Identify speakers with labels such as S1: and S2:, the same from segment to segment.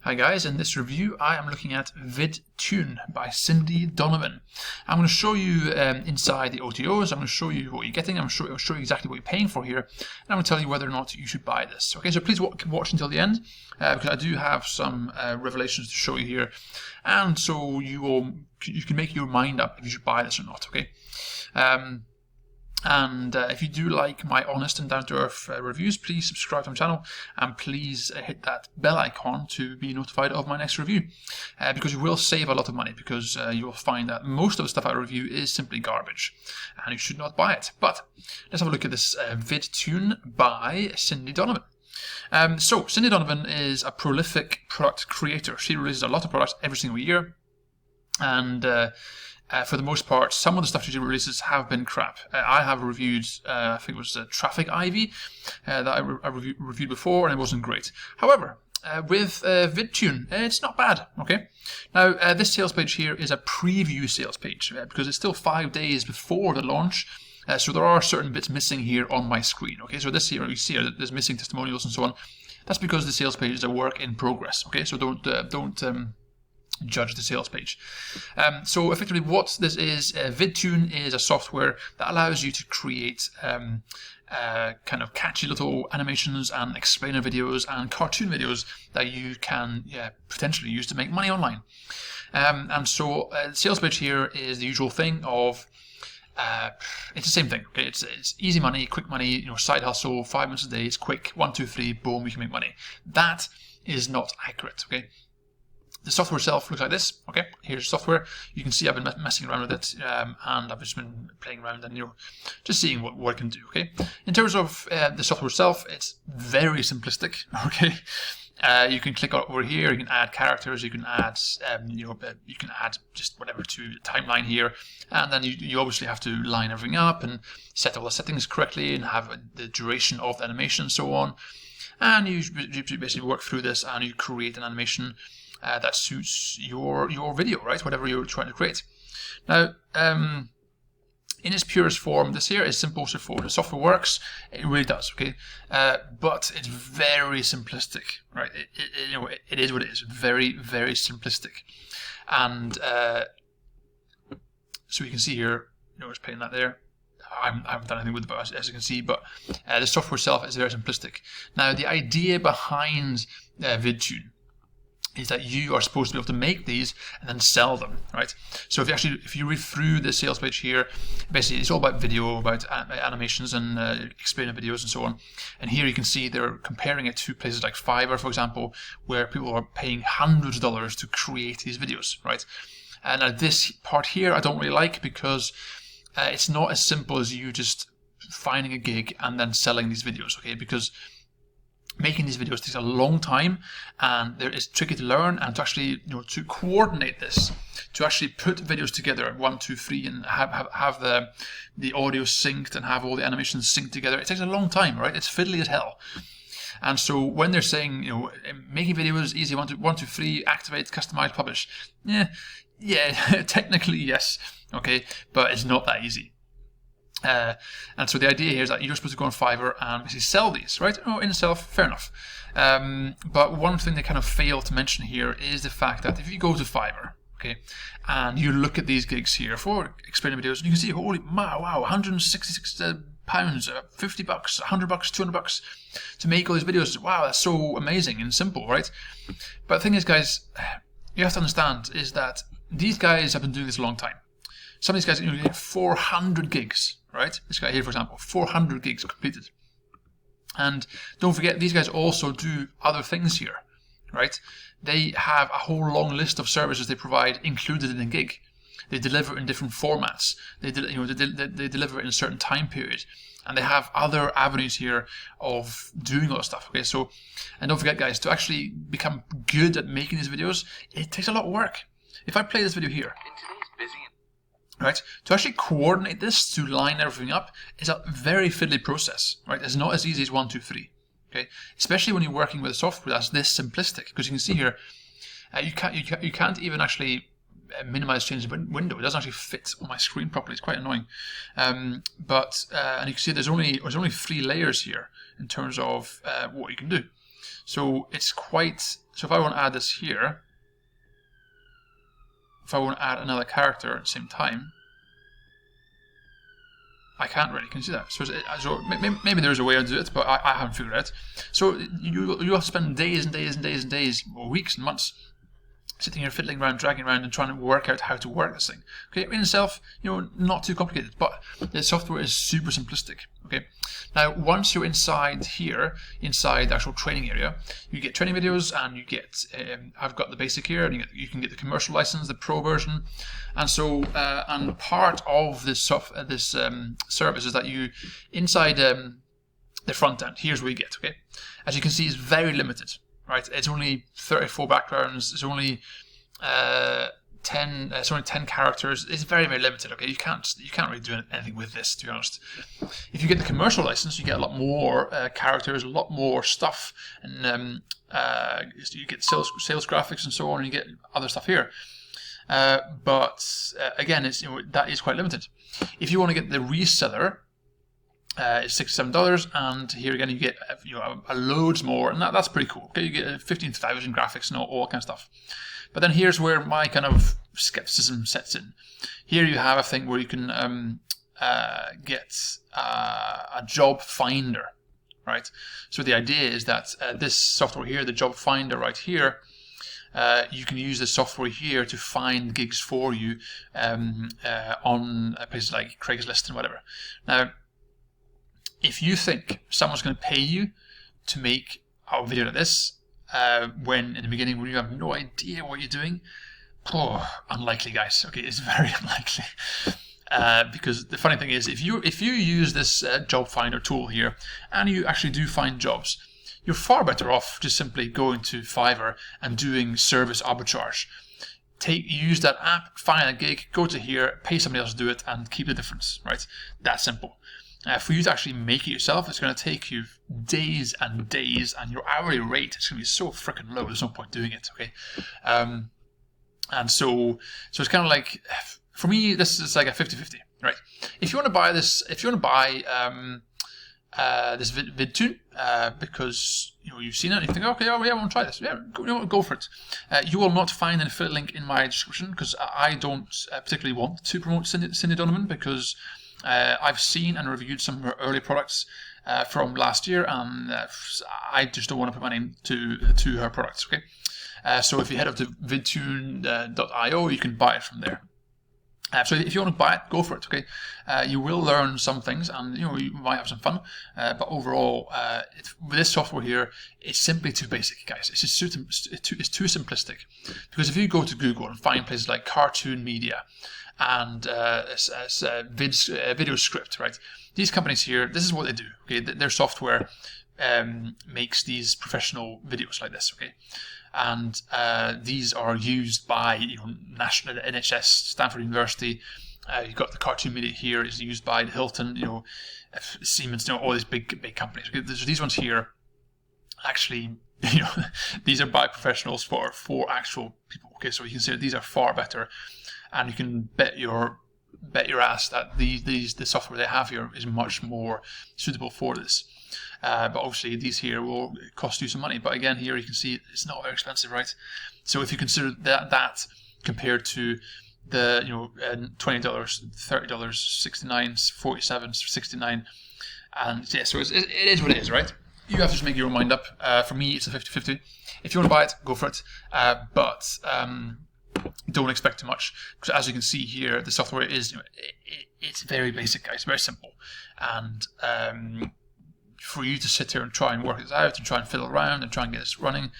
S1: Hi guys, in this review I am looking at Vidtoon by Donovan. I'm going to show you inside the OTOs, I'm going to show you what you're getting, I'll show you exactly what you're paying for here, and I'm going to tell you whether or not you should buy this. Okay, so please watch until the end, because I do have some revelations to show you here, and so you can make your mind up if you should buy this or not, okay? If you do like my honest and down-to-earth reviews, please subscribe to my channel and please hit that bell icon to be notified of my next review, because you will save a lot of money, because you will find that most of the stuff I review is simply garbage and you should not buy it. But let's have a look at this Vidtoon by Donovan. So Donovan is a prolific product creator. She releases a lot of products every single year, and for the most part, some of the stuff she releases have been crap. I have reviewed, I think it was Traffic Ivy that I reviewed before, and it wasn't great. However, with Vidtoon, it's not bad. Okay. Now, this sales page here is a preview sales page because it's still 5 days before the launch. So there are certain bits missing here on my screen. Okay, so this here you see there's missing testimonials and so on. That's because the sales page is a work in progress. Okay, so don't judge the sales page. So effectively what this is, Vidtoon is a software that allows you to create kind of catchy little animations and explainer videos and cartoon videos that you can potentially use to make money online. And so the sales page here is the usual thing of it's the same thing. Okay, it's easy money, quick money, side hustle, 5 minutes a day, it's quick, 1, 2, 3, boom, you can make money. That is not accurate. Okay. The software itself looks like this. Okay, here's the software. You can see I've been messing around with it, and I've just been playing around and just seeing what it can do. Okay, in terms of the software itself, it's very simplistic. Okay, you can click over here. You can add characters. You can add you can add just whatever to the timeline here, and then you obviously have to line everything up and set all the settings correctly and have the duration of the animation and so on. And you basically work through this and you create an animation that suits your video, right? Whatever you're trying to create. Now, in its purest form, this here is simple, straightforward. The software works, it really does, okay? But it's very simplistic, right? It is what it is, very, very simplistic. And so you can see here, it's playing that there. I haven't done anything with it, as you can see, but the software itself is very simplistic. Now, the idea behind Vidtoon is that you are supposed to be able to make these and then sell them, right? So if you read through the sales page here, basically it's all about video, about animations and explainer videos and so on. And here you can see they're comparing it to places like Fiverr, for example, where people are paying hundreds of dollars to create these videos, right? And now this part here I don't really like, because it's not as simple as you just finding a gig and then selling these videos, okay? Because making these videos takes a long time, and it's tricky to learn, and to actually to coordinate this, to actually put videos together 1, 2, 3, and have the audio synced and have all the animations synced together. It takes a long time, right? It's fiddly as hell. And so when they're saying making videos is easy, 1, 2, 3, activate, customize, publish, yeah, technically yes, okay, but it's not that easy. And so the idea here is that you're supposed to go on Fiverr and basically sell these, right? In itself, fair enough. But one thing they kind of fail to mention here is the fact that if you go to Fiverr, okay, and you look at these gigs here for explainer videos, and you can see, holy wow, 166 pounds, 50 bucks, 100 bucks, 200 bucks to make all these videos. Wow, that's so amazing and simple, right? But the thing is, guys, you have to understand is that these guys have been doing this a long time. Some of these guys get 400 gigs, right? This guy here, for example, 400 gigs completed. And don't forget, these guys also do other things here, right? They have a whole long list of services they provide included in a gig. They deliver in different formats. They deliver in a certain time period. And they have other avenues here of doing all that stuff, okay? So, and don't forget, guys, to actually become good at making these videos, it takes a lot of work. If I play this video here, right, to actually coordinate this, to line everything up, is a very fiddly process, right? It's not as easy as 1, 2, 3, okay? Especially when you're working with a software that's this simplistic, because you can see here, you can't even actually minimize change the window. It doesn't actually fit on my screen properly. It's quite annoying. And you can see there's only 3 layers here in terms of what you can do. So it's quite, so if I want to add this here, if I want to add another character at the same time, I can't really, can you see that? So maybe there's a way to do it, but I haven't figured it out. So you have to spend days and days and days and days, or weeks and months, sitting here fiddling around, dragging around, and trying to work out how to work this thing. Okay, in itself, not too complicated, but the software is super simplistic. Okay, now once you're inside here, inside the actual training area, you get training videos, and you get, I've got the basic here, and you can get the commercial license, the pro version, and so and part of this service is that you inside the front end. Here's what you get. Okay, as you can see, it's very limited. Right, it's only 34 backgrounds. It's only 10. It's only 10 characters. It's very, very limited. Okay, you can't really do anything with this, to be honest. If you get the commercial license, you get a lot more characters, a lot more stuff, and you get sales graphics and so on. And you get other stuff here, but again, it's that is quite limited. If you want to get the reseller, it's $67, and here again you get a loads more, and that's pretty cool. Okay, you get 15,000 graphics and all kind of stuff. But then here's where my kind of skepticism sets in. Here you have a thing where you can get a job finder, right? So the idea is that this software here, the job finder right here, you can use the software here to find gigs for you on places like Craigslist and whatever. Now, if you think someone's going to pay you to make a video like this, when in the beginning when you have no idea what you're doing, unlikely, guys. Okay, it's very unlikely. Because the funny thing is, if you use this job finder tool here, and you actually do find jobs, you're far better off just simply going to Fiverr and doing service arbitrage. Use that app, find a gig, go to here, pay somebody else to do it, and keep the difference. Right? That simple. For you to actually make it yourself, it's going to take you days and days, and your hourly rate is going to be so freaking low. There's no point doing it. Okay, and so it's kind of like, for me, this is like a 50-50, right? If you want to buy this, this Vidtoon, because you've seen it, and you think, okay, oh yeah, I want to try this. Yeah, go for it. You will not find an affiliate link in my description, because I don't particularly want to promote Cindy Donovan, because I've seen and reviewed some of her early products from last year, and I just don't want to put my name to her products. Okay, so if you head up to vidtoon.io, you can buy it from there. So if you want to buy it, go for it. Okay, you will learn some things, and you might have some fun. But overall, with this software here, it's simply too basic, guys. It's just too simplistic. Because if you go to Google and find places like Cartoon Media and video script, right? These companies here, this is what they do. Okay, their software makes these professional videos like this. Okay, and these are used by national NHS, Stanford University. You've got the Cartoon Media here is used by the Hilton, Siemens, all these big companies. Okay, so these ones here, actually, these are by professionals for actual people. Okay, so you can see these are far better. And you can bet your ass that the software they have here is much more suitable for this. But obviously these here will cost you some money. But again, here you can see it's not very expensive, right? So if you consider that compared to the $20, $30, $69, $47, $69, and yeah, so it is what it is, right? You have to just make your own mind up. For me, it's a 50-50. If you want to buy it, go for it. But don't expect too much, because as you can see here, the software is it's very basic, guys, very simple, and for you to sit here and try and work this out and try and fiddle around and try and get this running,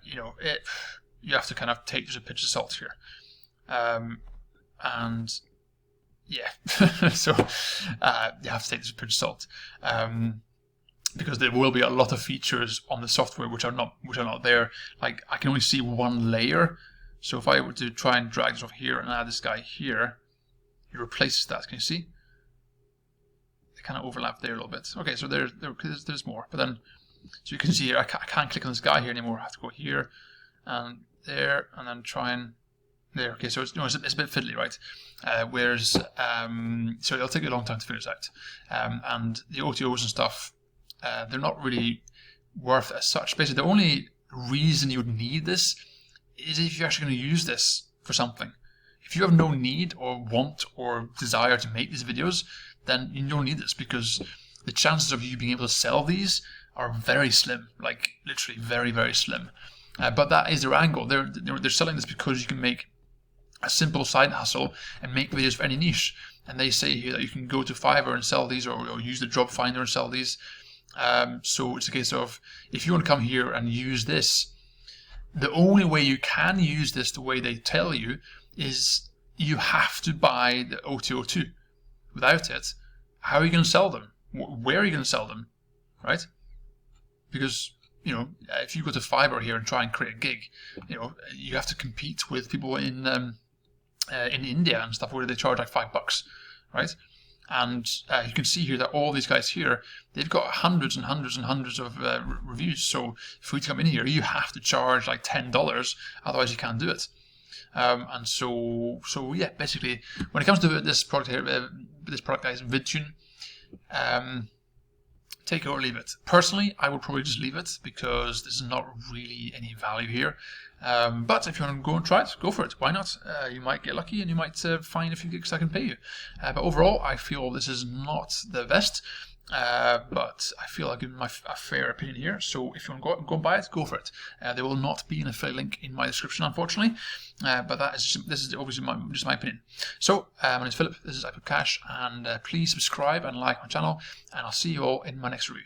S1: you have to kind of take just a pinch of salt here, and yeah, so you have to take this a pinch of salt. Because there will be a lot of features on the software which are not there. Like, I can only see one layer. So if I were to try and drag this over here and add this guy here, it replaces that. Can you see? They kind of overlap there a little bit. Okay, so there's more. But then, so you can see here, I can't click on this guy here anymore. I have to go here and there, and then try and there. Okay, so it's a bit fiddly, right? Whereas, so it'll take you a long time to figure this out. And the OTOs and stuff, they're not really worth as such. Basically, the only reason you would need this is if you're actually going to use this for something. If you have no need or want or desire to make these videos, then you don't need this, because the chances of you being able to sell these are very slim, like literally very, very slim. But that is their angle. They're selling this because you can make a simple side hustle and make videos for any niche. And they say here that you can go to Fiverr and sell these, or use the job finder and sell these. So it's a case of, if you want to come here and use this, the only way you can use this the way they tell you is you have to buy the OTO2. Without it, how are you going to sell them? Where are you going to sell them? Right? Because, you know, if you go to Fiverr here and try and create a gig, you know, you have to compete with people in India and stuff where they charge like $5, right? And you can see here that all these guys here, they've got hundreds and hundreds and hundreds of reviews. So for you to come in here, you have to charge like $10, otherwise you can't do it. And so yeah, basically, when it comes to this product here, this product guys, Vidtoon, take it or leave it. Personally, I would probably just leave it, because there's not really any value here. But if you want to go and try it, go for it. Why not? You might get lucky and you might find a few gigs that can pay you. But overall, I feel this is not the best. But I feel I've given my a fair opinion here. So if you want to go and buy it, go for it. There will not be an affiliate link in my description, unfortunately. But this is obviously just my opinion. So my name is Philip. This is I Put Cash, and please subscribe and like my channel. And I'll see you all in my next review.